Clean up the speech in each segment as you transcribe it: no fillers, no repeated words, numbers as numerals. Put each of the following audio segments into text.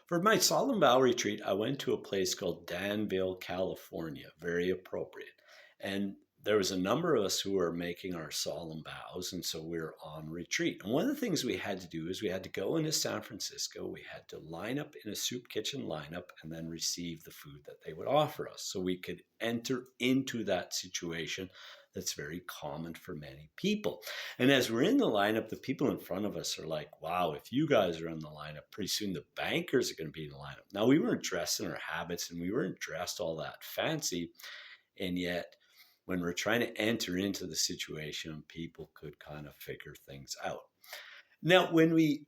For my Solemn Vow retreat, I went to a place called Danville, California. Very appropriate. And there was a number of us who were making our solemn vows, and so we were on retreat. And one of the things we had to do is we had to go into San Francisco. We had to line up in a soup kitchen lineup and then receive the food that they would offer us, so we could enter into that situation that's very common for many people. And as we're in the lineup, the people in front of us are like, wow, if you guys are in the lineup, pretty soon the bankers are going to be in the lineup. Now, we weren't dressed in our habits and we weren't dressed all that fancy. And yet, when we're trying to enter into the situation, people could kind of figure things out. Now, when we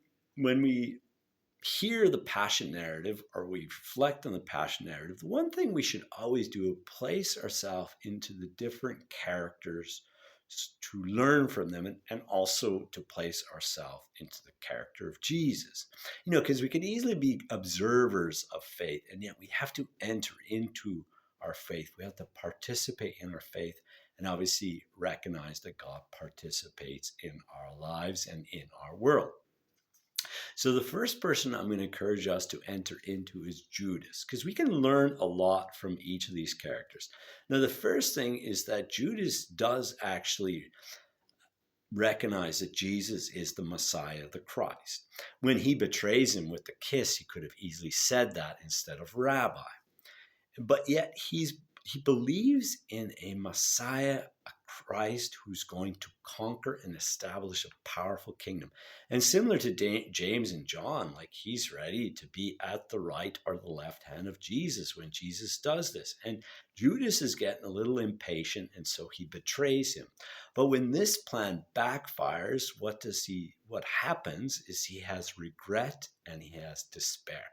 hear the passion narrative or we reflect on the passion narrative, the one thing we should always do is place ourselves into the different characters to learn from them, and also to place ourselves into the character of Jesus. Because we can easily be observers of faith, and yet we have to enter into our faith. We have to participate in our faith, and obviously recognize that God participates in our lives and in our world. So the first person I'm going to encourage us to enter into is Judas, because we can learn a lot from each of these characters. Now, the first thing is that Judas does actually recognize that Jesus is the Messiah, the Christ. When he betrays him with the kiss, he could have easily said that instead of Rabbi. But yet he believes in a Messiah, a Christ who's going to conquer and establish a powerful kingdom. And similar to James and John, like, he's ready to be at the right or the left hand of Jesus when Jesus does this. And Judas is getting a little impatient, and so he betrays him. But when this plan backfires, what happens is he has regret and he has despair.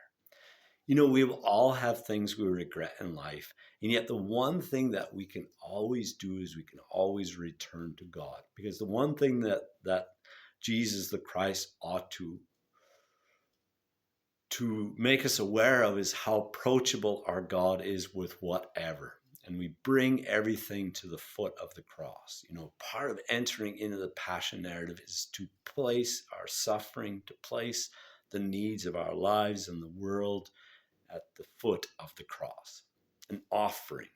We will all have things we regret in life. And yet the one thing that we can always do is we can always return to God. Because the one thing that Jesus the Christ ought to make us aware of is how approachable our God is with whatever. And we bring everything to the foot of the cross. Part of entering into the passion narrative is to place our suffering, to place the needs of our lives and the world at the foot of the cross, an offering.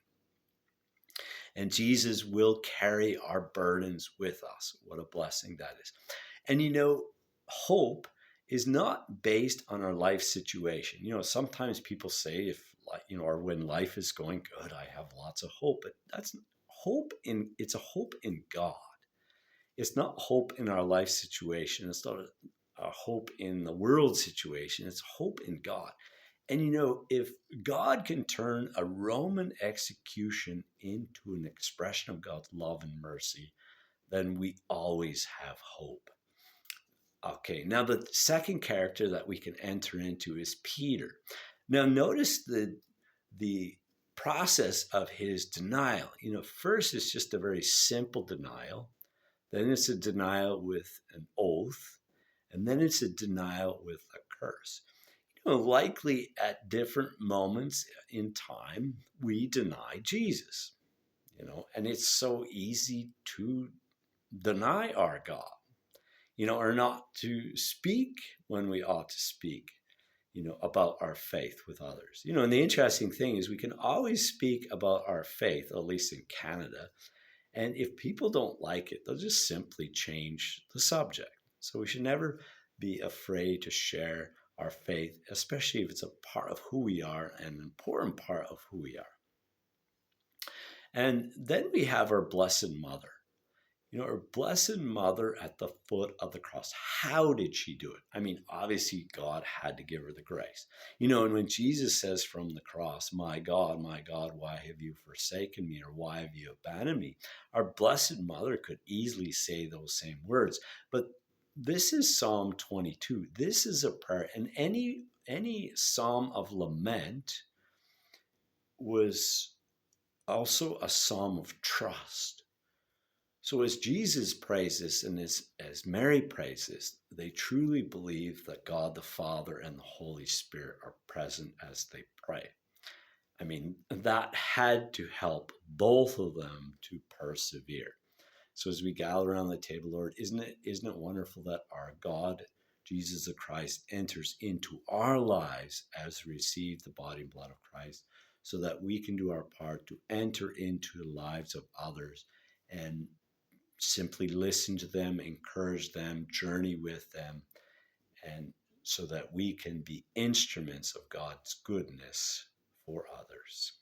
And Jesus will carry our burdens with us. What a blessing that is. And hope is not based on our life situation. Sometimes people say, or when life is going good, I have lots of hope. But that's hope it's a hope in God. It's not hope in our life situation. It's not a hope in the world situation. It's hope in God. And if God can turn a Roman execution into an expression of God's love and mercy, then we always have hope. Okay, now the second character that we can enter into is Peter. Now notice the process of his denial. First it's just a very simple denial. Then it's a denial with an oath. And then it's a denial with a curse. Likely at different moments in time, we deny Jesus, and it's so easy to deny our God, or not to speak when we ought to speak, about our faith with others. And the interesting thing is we can always speak about our faith, at least in Canada. And if people don't like it, they'll just simply change the subject. So we should never be afraid to share our faith, especially if it's a part of who we are, an important part of who we are. And then we have our Blessed Mother. Our Blessed Mother at the foot of the cross. How did she do it? I mean, obviously God had to give her the grace. And when Jesus says from the cross, my God, why have you forsaken me? Or why have you abandoned me? Our Blessed Mother could easily say those same words. But this is Psalm 22. This is a prayer. And any psalm of lament was also a psalm of trust. So as Jesus praises and as Mary praises, they truly believe that God the Father and the Holy Spirit are present as they pray. I mean, that had to help both of them to persevere. So as we gather around the table, Lord, isn't it wonderful that our God Jesus the Christ enters into our lives as we receive the body and blood of Christ, so that we can do our part to enter into the lives of others and simply listen to them, encourage them, journey with them, and so that we can be instruments of God's goodness for others.